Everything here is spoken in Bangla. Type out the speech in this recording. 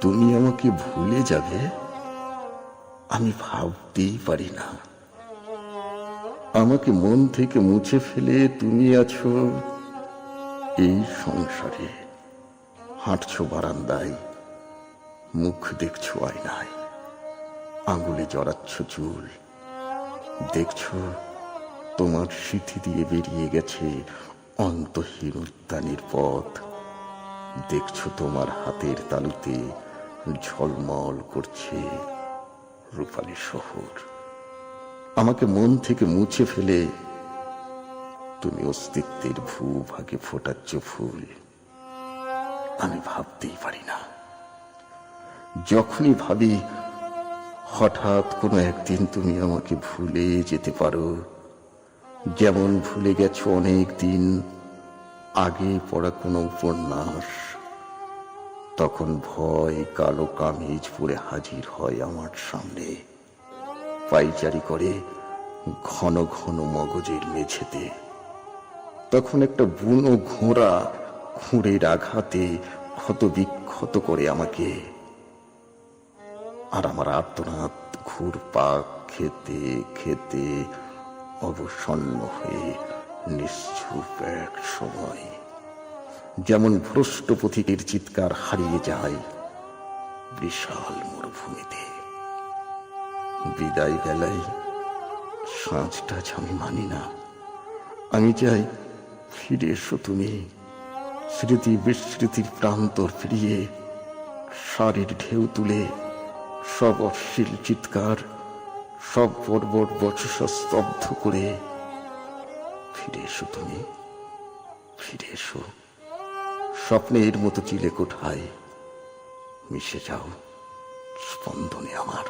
তুমি আমাকে ভুলে যাবে আমি ভাবতেই পারি না। আমাকে মন থেকে মুছে ফেলে তুমি আছো এই সংসারে, হাঁটছো বারান্দায়, মুখ দেখছো আয়নায়, আঙুলে জড়াচ্ছ চুল, দেখছো তোমার স্মৃতি দিয়ে বেরিয়ে গেছে অন্তহীন উদ্যানের পথ, দেখছো তোমার হাতের তালুতে ঝলমল করছে রূপালী শহর। আমাকে মন থেকে মুছে ফেলে তুমি অস্তিত্বের ভূভাগে ফোটাচ্ছ ফুল, আমি ভাবতেই পারি না। যখনই ভাবি হঠাৎ কোনো একদিন তুমি আমাকে ভুলে যেতে পারো, যেমন ভুলে গেছো অনেক দিন আগে পড়া কোনো উপন্যাস, তখন ভয় কালো কামিজ পরে হাজির হয় আমার সামনে, পাইচারি করে ঘন ঘন মগজের মেঝেতে। তখন একটা বুনো ঘোড়া খুঁড়ের আঘাতে ক্ষত বিক্ষত করে আমাকে, আর আমার আর্তনাদ ঘুরপাক খেতে খেতে অবসন্ন হয়ে নিশ্চুপ এক সময় যেমন ভ্রষ্ট পথিকের চিৎকার হারিয়ে যায় বিশাল মরুভূমিতে। বিদায় বেলায় সাঁঝটা আমি মানি না, আমি চাই ফিরে এসো তুমি, স্মৃতি বিস্মৃতির প্রান্তর ফিরিয়ে, সারের ঢেউ তুলে সব অশ্লীল চিৎকার, সব বর্বর বচসা স্তব্ধ করে ফিরে এসো তুমি, ফিরে এসো স্বপ্নের মতো চিলে কোঠায়, মিশে যাও স্পন্দনে আমার।